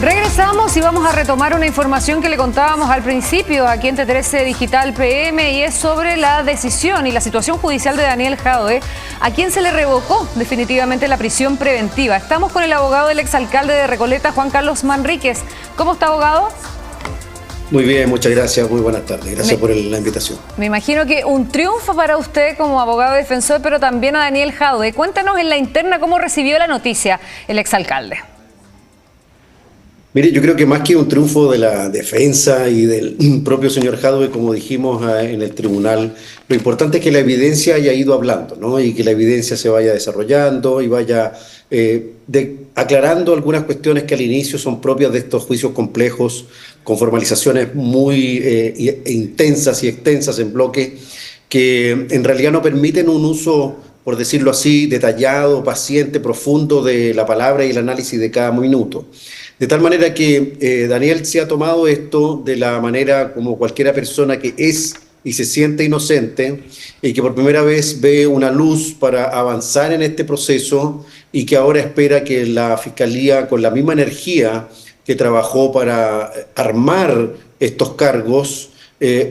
Regresamos y vamos a retomar una información que le contábamos al principio aquí en T13 Digital PM, y es sobre la decisión y la situación judicial de Daniel Jadwe, a quien se le revocó definitivamente la prisión preventiva. Estamos con el abogado del exalcalde de Recoleta, Juan Carlos Manríquez. ¿Cómo está, abogado? Muy bien, muchas gracias, muy buenas tardes. Gracias por la invitación. Me imagino que un triunfo para usted como abogado defensor, pero también a Daniel Jadwe. Cuéntanos en la interna cómo recibió la noticia el exalcalde. Mire, yo creo que más que un triunfo de la defensa y del propio señor Jadwe, como dijimos en el tribunal, lo importante es que la evidencia haya ido hablando, ¿no? Y que la evidencia se vaya desarrollando y vaya aclarando algunas cuestiones que al inicio son propias de estos juicios complejos, con formalizaciones muy intensas y extensas en bloque, que en realidad no permiten un uso, por decirlo así, detallado, paciente, profundo de la palabra y el análisis de cada minuto. De tal manera que Daniel se ha tomado esto de la manera como cualquiera persona que es y se siente inocente y que por primera vez ve una luz para avanzar en este proceso y que ahora espera que la Fiscalía, con la misma energía que trabajó para armar estos cargos,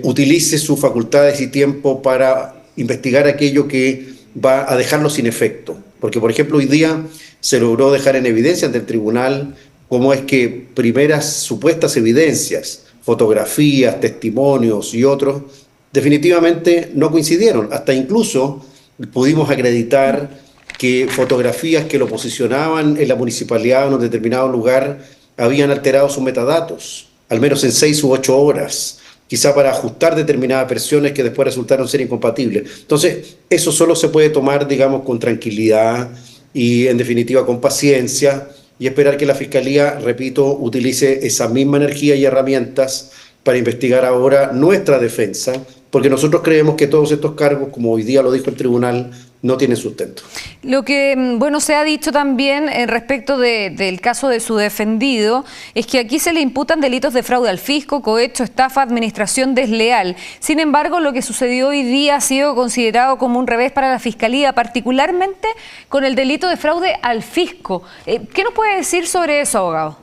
utilice sus facultades y tiempo para investigar aquello que va a dejarlo sin efecto. Porque, por ejemplo, hoy día se logró dejar en evidencia ante el tribunal cómo es que primeras supuestas evidencias, fotografías, testimonios y otros, definitivamente no coincidieron. Hasta incluso pudimos acreditar que fotografías que lo posicionaban en la municipalidad o en un determinado lugar habían alterado sus metadatos, al menos en 6 u 8 horas, quizá para ajustar determinadas versiones que después resultaron ser incompatibles. Entonces, eso solo se puede tomar, digamos, con tranquilidad y, en definitiva, con paciencia, y esperar que la Fiscalía, repito, utilice esa misma energía y herramientas para investigar ahora nuestra defensa, porque nosotros creemos que todos estos cargos, como hoy día lo dijo el tribunal, no tienen sustento. Lo que, bueno, se ha dicho también respecto del caso de su defendido es que aquí se le imputan delitos de fraude al fisco, cohecho, estafa, administración desleal. Sin embargo, lo que sucedió hoy día ha sido considerado como un revés para la Fiscalía, particularmente con el delito de fraude al fisco. ¿Qué nos puede decir sobre eso, abogado?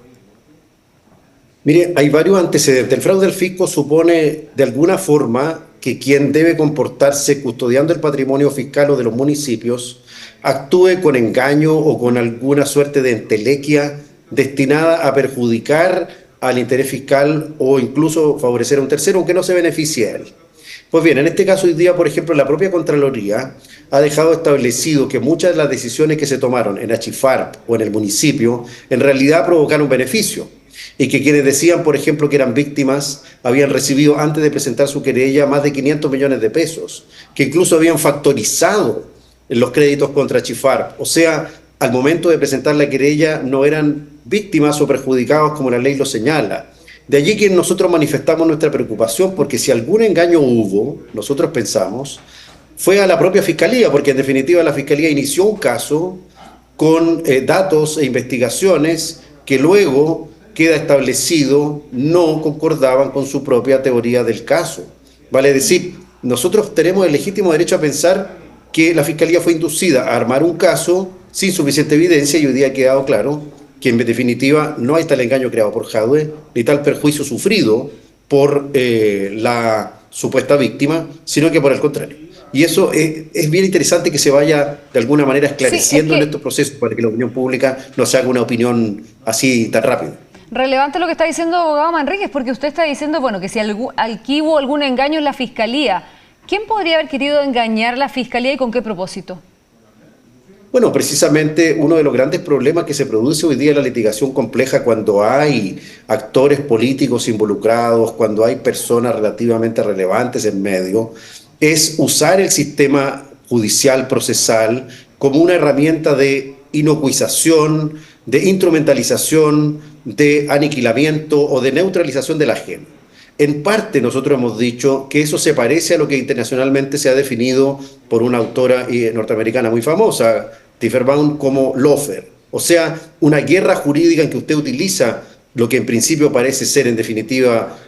Mire, hay varios antecedentes. El fraude al fisco supone, de alguna forma, que quien debe comportarse custodiando el patrimonio fiscal o de los municipios actúe con engaño o con alguna suerte de entelequia destinada a perjudicar al interés fiscal o incluso favorecer a un tercero, aunque no se beneficie a él. Pues bien, en este caso hoy día, por ejemplo, la propia Contraloría ha dejado establecido que muchas de las decisiones que se tomaron en Achifarp o en el municipio en realidad provocaron beneficio, y que quienes decían, por ejemplo, que eran víctimas, habían recibido antes de presentar su querella más de 500 millones de pesos, que incluso habían factorizado los créditos contra Achifarp. O sea, al momento de presentar la querella no eran víctimas o perjudicados como la ley lo señala. De allí que nosotros manifestamos nuestra preocupación, porque si algún engaño hubo, nosotros pensamos, fue a la propia Fiscalía, porque en definitiva la Fiscalía inició un caso con datos e investigaciones que luego queda establecido no concordaban con su propia teoría del caso. Vale decir, nosotros tenemos el legítimo derecho a pensar que la Fiscalía fue inducida a armar un caso sin suficiente evidencia, y hoy día ha quedado claro que en definitiva no hay tal engaño creado por Jadwe, ni tal perjuicio sufrido por la supuesta víctima, sino que por el contrario. Y eso es bien interesante que se vaya de alguna manera esclareciendo en estos procesos para que la opinión pública no se haga una opinión así tan rápida. Relevante lo que está diciendo abogado Manríquez, porque usted está diciendo, bueno, que si aquí hubo algún engaño en la Fiscalía, ¿quién podría haber querido engañar a la Fiscalía y con qué propósito? Bueno, precisamente uno de los grandes problemas que se produce hoy día en la litigación compleja, cuando hay actores políticos involucrados, cuando hay personas relativamente relevantes en medio, es usar el sistema judicial procesal como una herramienta de inocuización, de instrumentalización, de aniquilamiento o de neutralización del ajeno. En parte nosotros hemos dicho que eso se parece a lo que internacionalmente se ha definido por una autora norteamericana muy famosa, Tiferbaum, como lawfare. O sea, una guerra jurídica en que usted utiliza lo que en principio parece ser en definitiva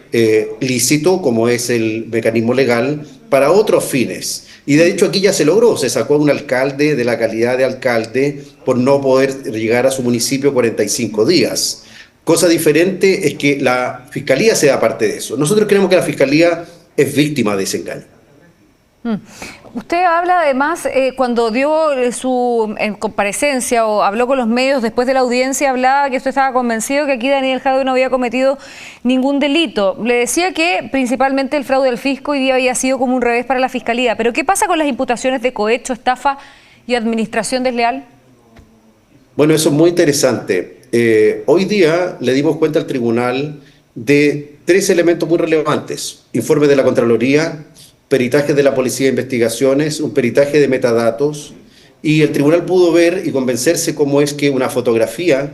lícito, como es el mecanismo legal, para otros fines. Y de hecho aquí ya se logró, se sacó a un alcalde de la calidad de alcalde por no poder llegar a su municipio 45 días. Cosa diferente es que la Fiscalía sea parte de eso. Nosotros creemos que la Fiscalía es víctima de ese engaño. Usted habla además, cuando dio su comparecencia o habló con los medios después de la audiencia, hablaba que usted estaba convencido que aquí Daniel Jadwe no había cometido ningún delito. Le decía que principalmente el fraude al fisco hoy día había sido como un revés para la Fiscalía. ¿Pero qué pasa con las imputaciones de cohecho, estafa y administración desleal? Bueno, eso es muy interesante. Hoy día le dimos cuenta al tribunal de 3 elementos muy relevantes. Informe de la Contraloría, peritaje de la Policía de Investigaciones, un peritaje de metadatos, y el tribunal pudo ver y convencerse cómo es que una fotografía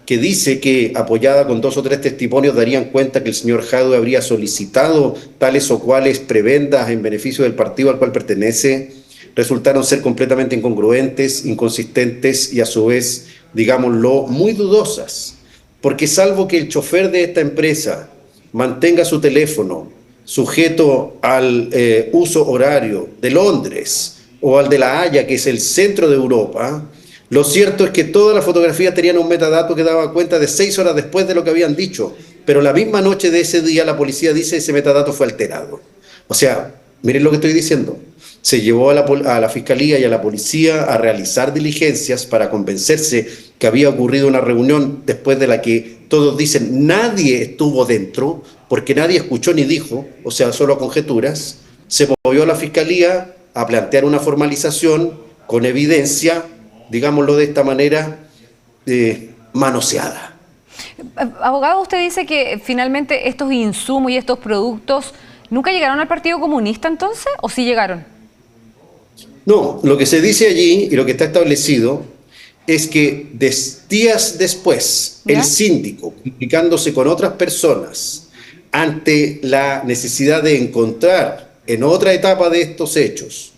que dice que, apoyada con 2 o 3 testimonios, darían cuenta que el señor Jadwe habría solicitado tales o cuales prebendas en beneficio del partido al cual pertenece, resultaron ser completamente incongruentes, inconsistentes y a su vez, digámoslo, muy dudosas. Porque salvo que el chofer de esta empresa mantenga su teléfono sujeto al uso horario de Londres o al de La Haya, que es el centro de Europa, lo cierto es que todas las fotografías tenían un metadato que daba cuenta de 6 horas después de lo que habían dicho, pero la misma noche de ese día la policía dice ese metadato fue alterado. O sea, miren lo que estoy diciendo. Se llevó a la Fiscalía y a la policía a realizar diligencias para convencerse que había ocurrido una reunión después de la que todos dicen nadie estuvo dentro, porque nadie escuchó ni dijo, o sea, solo conjeturas. Se movió a la Fiscalía a plantear una formalización con evidencia, digámoslo de esta manera, manoseada. Abogado, usted dice que finalmente estos insumos y estos productos ¿nunca llegaron al Partido Comunista entonces o sí llegaron? No, lo que se dice allí y lo que está establecido es que días después el síndico, comunicándose con otras personas ante la necesidad de encontrar en otra etapa de estos hechos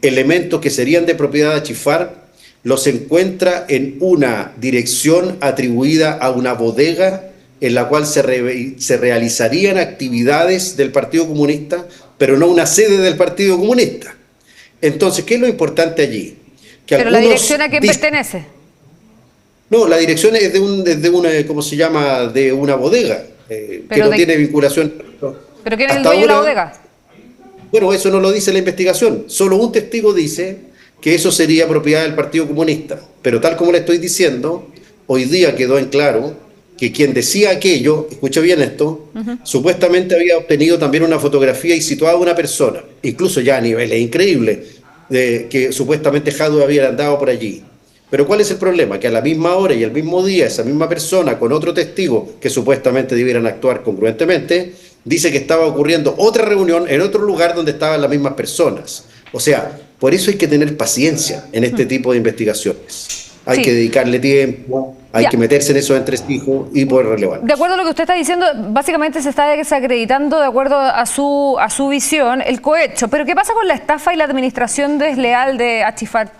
elementos que serían de propiedad de Achifar, los encuentra en una dirección atribuida a una bodega en la cual se realizarían actividades del Partido Comunista, pero no una sede del Partido Comunista. Entonces, ¿qué es lo importante allí? Que ¿pero la dirección a quién pertenece? No, la dirección es de una, ¿cómo se llama? De una bodega, que no tiene vinculación. ¿Pero quién es el dueño de la bodega? Bueno, eso no lo dice la investigación. Solo un testigo dice que eso sería propiedad del Partido Comunista. Pero tal como le estoy diciendo, hoy día quedó en claro que quien decía aquello, escucha bien esto, supuestamente había obtenido también una fotografía y situaba a una persona, incluso ya a niveles increíbles, que supuestamente Jadwe había andado por allí. Pero ¿cuál es el problema? Que a la misma hora y el mismo día, esa misma persona con otro testigo, que supuestamente debieran actuar congruentemente, dice que estaba ocurriendo otra reunión en otro lugar donde estaban las mismas personas. O sea, por eso hay que tener paciencia en este tipo de investigaciones. Hay que dedicarle tiempo, hay que meterse en esos entresijos y poder relevar. De acuerdo a lo que usted está diciendo, básicamente se está desacreditando, de acuerdo a su visión, el cohecho. Pero ¿qué pasa con la estafa y la administración desleal de Achifar?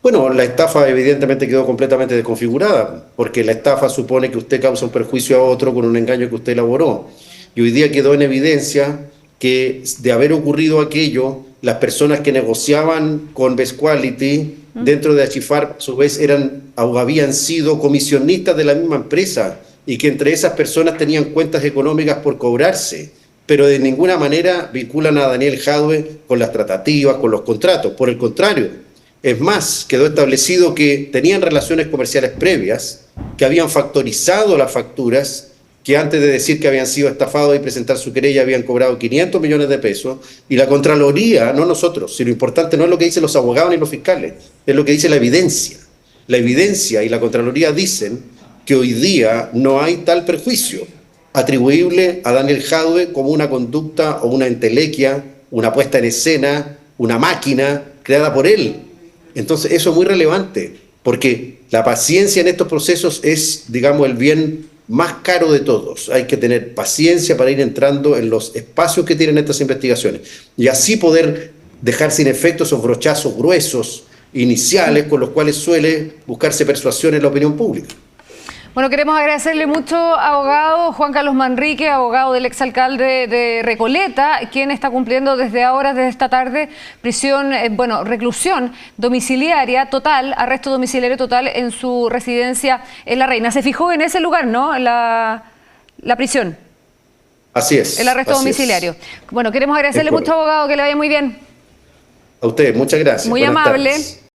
Bueno, la estafa evidentemente quedó completamente desconfigurada, porque la estafa supone que usted causa un perjuicio a otro con un engaño que usted elaboró. Y hoy día quedó en evidencia que de haber ocurrido aquello, las personas que negociaban con Best Quality dentro de Achifar, a su vez habían sido comisionistas de la misma empresa y que entre esas personas tenían cuentas económicas por cobrarse, pero de ninguna manera vinculan a Daniel Jadwe con las tratativas, con los contratos. Por el contrario, es más, quedó establecido que tenían relaciones comerciales previas, que habían factorizado las facturas, que antes de decir que habían sido estafados y presentar su querella habían cobrado 500 millones de pesos, y la Contraloría, no nosotros, si lo importante no es lo que dicen los abogados ni los fiscales, es lo que dice la evidencia. La evidencia y la Contraloría dicen que hoy día no hay tal perjuicio atribuible a Daniel Jadwe como una conducta o una entelequia, una puesta en escena, una máquina creada por él. Entonces eso es muy relevante, porque la paciencia en estos procesos es, digamos, el bien más caro de todos. Hay que tener paciencia para ir entrando en los espacios que tienen estas investigaciones y así poder dejar sin efecto esos brochazos gruesos iniciales con los cuales suele buscarse persuasión en la opinión pública. Bueno, queremos agradecerle mucho, abogado Juan Carlos Manrique, abogado del exalcalde de Recoleta, quien está cumpliendo desde ahora, desde esta tarde, prisión, reclusión domiciliaria total, arresto domiciliario total en su residencia en La Reina. Se fijó en ese lugar, ¿no? La prisión. Así es. El arresto domiciliario. Bueno, queremos agradecerle mucho, abogado, que le vaya muy bien. A usted, muchas gracias. Muy Buenas amable. tardes.